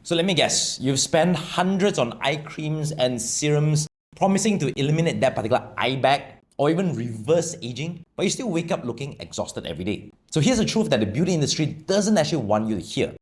So let me guess, you've spent hundreds on eye creams and serums promising to eliminate that particular eye bag or even reverse aging, but you still wake up looking exhausted every day. So here's the truth that the beauty industry doesn't actually want you to hear.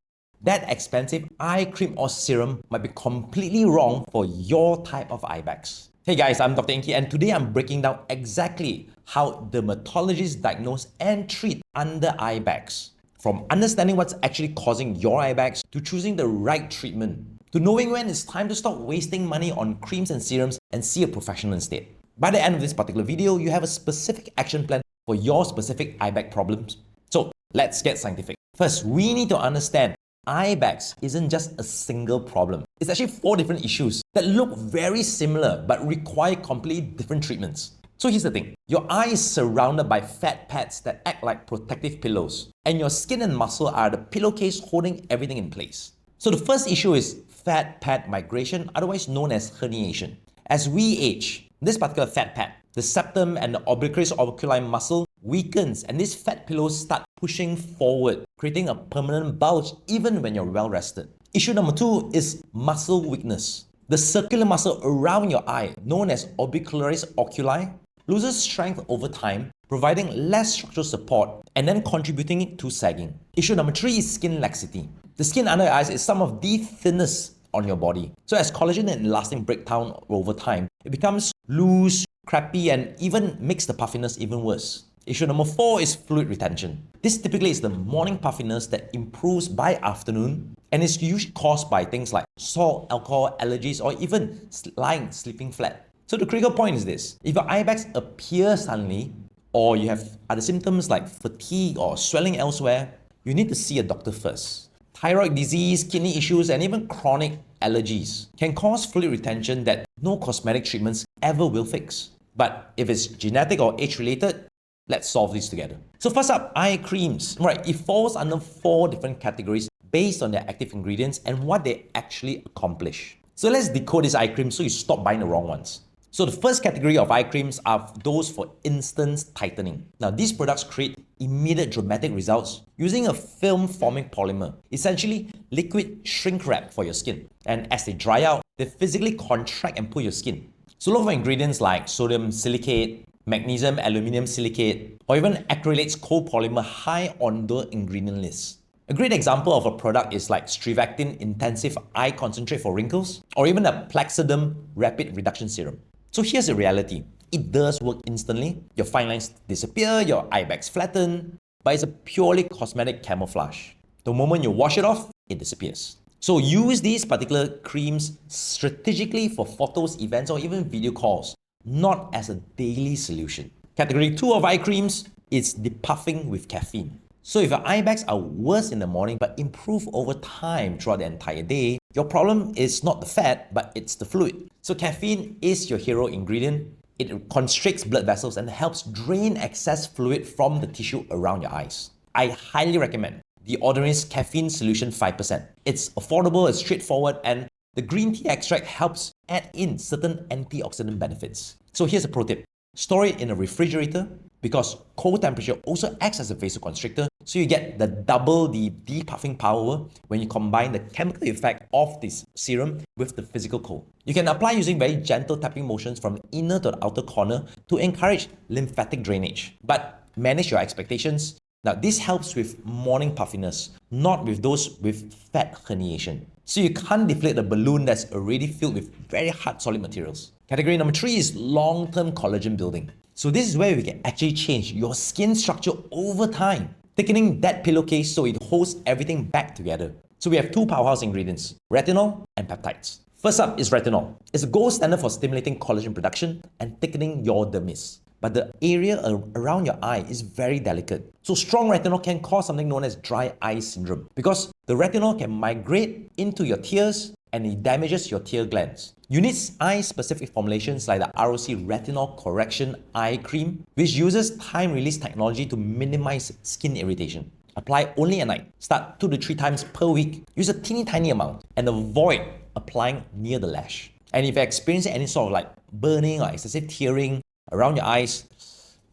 That expensive eye cream or serum might be completely wrong for your type of eye bags. Hey guys, I'm Dr. Ingky, and today I'm breaking down exactly how dermatologists diagnose and treat under eye bags. From understanding what's actually causing your eye bags, to choosing the right treatment, to knowing when it's time to stop wasting money on creams and serums and see a professional instead. By the end of this particular video, you have a specific action plan for your specific eye bag problems. So let's get scientific. First, we need to understand eye bags isn't just a single problem. It's actually 4 different issues that look very similar but require completely different treatments. So here's the thing. Your eye is surrounded by fat pads that act like protective pillows, and your skin and muscle are the pillowcase holding everything in place. So the first issue is fat pad migration, otherwise known as herniation. As we age, this particular fat pad, the septum and the obliquus orbiculi muscle weakens, and these fat pillows start pushing forward, creating a permanent bulge even when you're well rested. Issue number 2 is muscle weakness. The circular muscle around your eye, known as orbicularis oculi, loses strength over time, providing less structural support and then contributing to sagging. Issue number 3 is skin laxity. The skin under your eyes is some of the thinnest on your body. So as collagen and elastin break down over time, it becomes loose, crappy, and even makes the puffiness even worse. Issue number 4 is fluid retention. This typically is the morning puffiness that improves by afternoon and is usually caused by things like salt, alcohol, allergies, or even sleeping flat. So the critical point is this: if your eye bags appear suddenly, or you have other symptoms like fatigue or swelling elsewhere, you need to see a doctor first. Thyroid disease, kidney issues, and even chronic allergies can cause fluid retention that no cosmetic treatments ever will fix. But if it's genetic or age-related, let's solve this together. So first up, eye creams. Right, it falls under 4 different categories based on their active ingredients and what they actually accomplish. So let's decode this eye cream so you stop buying the wrong ones. So the first category of eye creams are those for instant tightening. Now these products create immediate dramatic results using a film-forming polymer, essentially liquid shrink wrap for your skin. And as they dry out, they physically contract and pull your skin. So look for ingredients like sodium silicate, magnesium aluminum silicate, or even acrylates copolymer high on the ingredient list. A great example of a product is like Strivectin Intensive Eye Concentrate for wrinkles, or even a Plaxiderm Rapid Reduction Serum. So here's the reality. It does work instantly. Your fine lines disappear, your eye bags flatten, but it's a purely cosmetic camouflage. The moment you wash it off, it disappears. So use these particular creams strategically for photos, events, or even video calls, not as a daily solution. Category 2 of eye creams is depuffing with caffeine. So if your eye bags are worse in the morning but improve over time throughout the entire day, your problem is not the fat, but it's the fluid. So caffeine is your hero ingredient. It constricts blood vessels and helps drain excess fluid from the tissue around your eyes. I highly recommend the Ordinary's Caffeine Solution 5%. It's affordable, it's straightforward, and the green tea extract helps add in certain antioxidant benefits. So here's a pro tip. Store it in a refrigerator because cold temperature also acts as a vasoconstrictor, so you get the double the depuffing power when you combine the chemical effect of this serum with the physical cold. You can apply using very gentle tapping motions from the inner to the outer corner to encourage lymphatic drainage, but manage your expectations. Now this helps with morning puffiness, not with those with fat herniation. So you can't deflate a balloon that's already filled with very hard solid materials. Category number 3 is long-term collagen building. So this is where we can actually change your skin structure over time, thickening that pillowcase so it holds everything back together. So we have 2 powerhouse ingredients, retinol and peptides. First up is retinol. It's a gold standard for stimulating collagen production and thickening your dermis. But the area around your eye is very delicate. So strong retinol can cause something known as dry eye syndrome because the retinol can migrate into your tears and it damages your tear glands. You need eye-specific formulations like the ROC Retinol Correction Eye Cream, which uses time-release technology to minimize skin irritation. Apply only at night. Start 2 to 3 times per week. Use a teeny tiny amount and avoid applying near the lash. And if you experience any sort of like burning or excessive tearing around your eyes,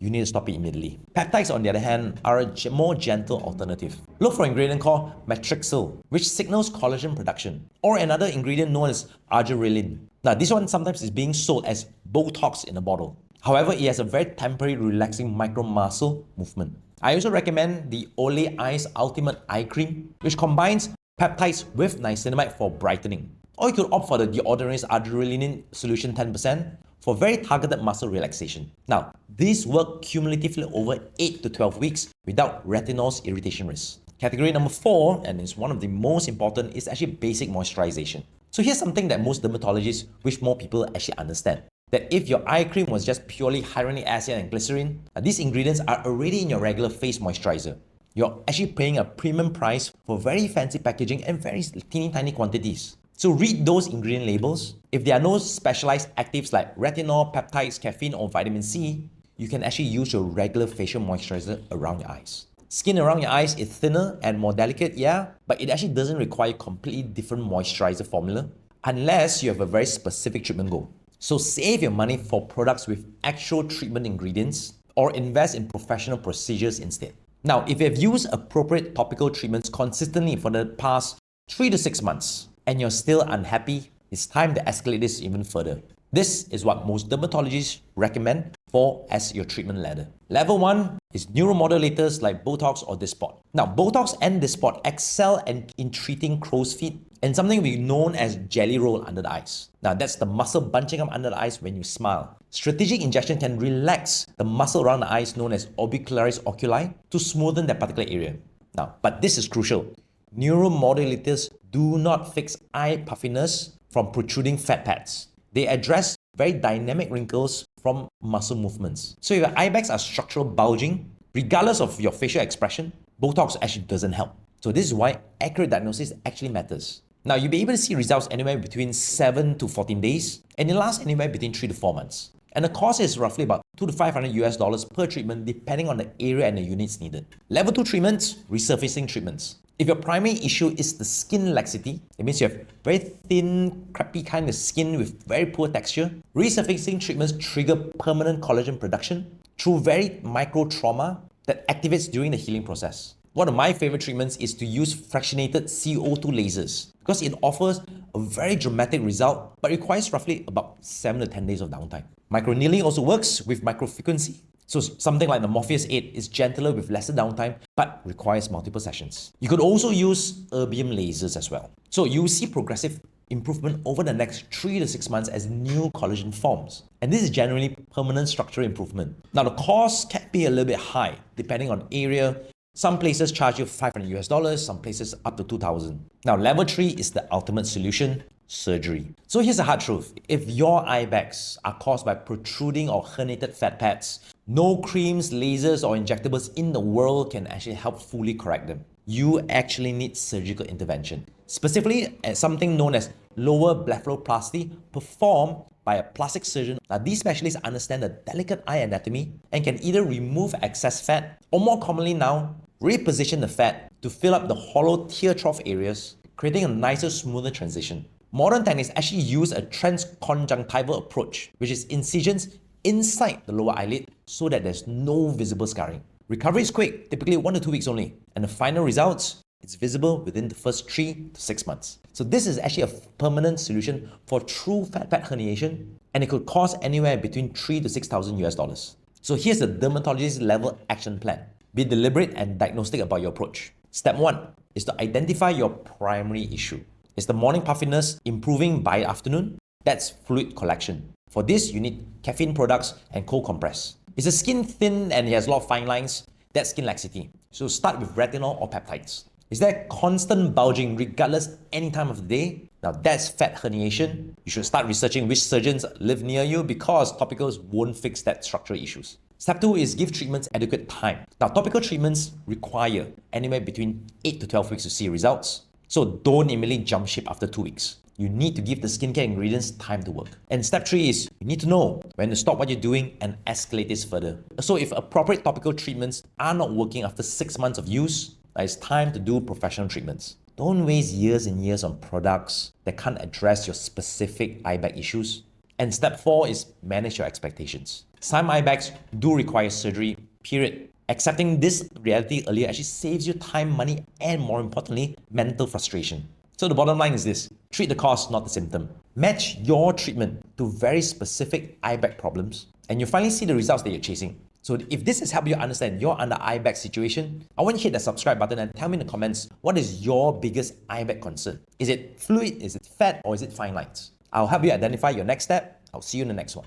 you need to stop it immediately. Peptides, on the other hand, are a more gentle alternative. Look for an ingredient called matrixyl, which signals collagen production, or another ingredient known as arginine. Now, this one sometimes is being sold as Botox in a bottle. However, it has a very temporary relaxing micro-muscle movement. I also recommend the Olay Eyes Ultimate Eye Cream, which combines peptides with niacinamide for brightening. Or you could opt for the Ordinary's adrenaline solution 10% for very targeted muscle relaxation. Now, these work cumulatively over 8 to 12 weeks without retinol's irritation risk. Category number 4, and is one of the most important, is actually basic moisturization. So here's something that most dermatologists wish more people actually understand. That if your eye cream was just purely hyaluronic acid and glycerin, these ingredients are already in your regular face moisturizer. You're actually paying a premium price for very fancy packaging and very teeny tiny quantities. So read those ingredient labels. If there are no specialized actives like retinol, peptides, caffeine, or vitamin C, you can actually use your regular facial moisturizer around your eyes. Skin around your eyes is thinner and more delicate, yeah, but it actually doesn't require completely different moisturizer formula unless you have a very specific treatment goal. So save your money for products with actual treatment ingredients or invest in professional procedures instead. Now, if you have used appropriate topical treatments consistently for the past 3 to 6 months and you're still unhappy, it's time to escalate this even further. This is what most dermatologists recommend for as your treatment ladder. Level 1 is neuromodulators like Botox or Dysport. Now, Botox and Dysport excel in treating crow's feet and something we known as jelly roll under the eyes. Now, that's the muscle bunching up under the eyes when you smile. Strategic injection can relax the muscle around the eyes known as orbicularis oculi to smoothen that particular area. Now, but this is crucial. Neuromodulators do not fix eye puffiness from protruding fat pads. They address very dynamic wrinkles from muscle movements. So if your eye bags are structural bulging, regardless of your facial expression, Botox actually doesn't help. So this is why accurate diagnosis actually matters. Now, you'll be able to see results anywhere between 7 to 14 days, and it lasts anywhere between 3 to 4 months. And the cost is roughly about $200 to $500 per treatment, depending on the area and the units needed. Level 2 treatments, resurfacing treatments. If your primary issue is the skin laxity, it means you have very thin, crappy kind of skin with very poor texture, resurfacing treatments trigger permanent collagen production through very micro trauma that activates during the healing process. One of my favorite treatments is to use fractionated CO2 lasers because it offers a very dramatic result but requires roughly about 7 to 10 days of downtime. Microneedling also works with microfrequency. So something like the Morpheus 8 is gentler with lesser downtime but requires multiple sessions. You could also use erbium lasers as well. So you will see progressive improvement over the next 3 to 6 months as new collagen forms. And this is generally permanent structural improvement. Now the cost can be a little bit high depending on area. Some places charge you $500, some places up to $2,000. Now level 3 is the ultimate solution, surgery. So here's the hard truth. If your eye bags are caused by protruding or herniated fat pads, no creams, lasers, or injectables in the world can actually help fully correct them. You actually need surgical intervention, specifically something known as lower blepharoplasty performed by a plastic surgeon. Now, these specialists understand the delicate eye anatomy and can either remove excess fat or more commonly now, reposition the fat to fill up the hollow tear trough areas, creating a nicer, smoother transition. Modern techniques actually use a transconjunctival approach, which is incisions inside the lower eyelid so that there's no visible scarring. Recovery is quick, typically 1 to 2 weeks only, and the final results, it's visible within the first 3 to 6 months. So this is actually a permanent solution for true fat pad herniation, and it could cost anywhere between $3,000 to $6,000. So here's the dermatologist level action plan. Be deliberate and diagnostic about your approach. Step 1 is to identify your primary issue. Is the morning puffiness improving by afternoon? That's fluid collection. For this, you need caffeine products and cold compress. Is the skin thin and it has a lot of fine lines? That's skin laxity. So start with retinol or peptides. Is there constant bulging regardless any time of the day? Now that's fat herniation. You should start researching which surgeons live near you because topicals won't fix that structural issues. Step 2 is give treatments adequate time. Now topical treatments require anywhere between 8 to 12 weeks to see results. So don't immediately jump ship after 2 weeks. You need to give the skincare ingredients time to work. And step 3 is you need to know when to stop what you're doing and escalate this further. So if appropriate topical treatments are not working after 6 months of use, it's time to do professional treatments. Don't waste years and years on products that can't address your specific eye bag issues. And step 4 is manage your expectations. Some eye bags do require surgery, period. Accepting this reality earlier actually saves you time, money, and more importantly, mental frustration. So the bottom line is this: treat the cause, not the symptom. Match your treatment to very specific eye bag problems, and you'll finally see the results that you're chasing. So if this has helped you understand your under eye bag situation, I want you to hit that subscribe button and tell me in the comments, what is your biggest eye bag concern? Is it fluid, is it fat, or is it fine lines? I'll help you identify your next step. I'll see you in the next one.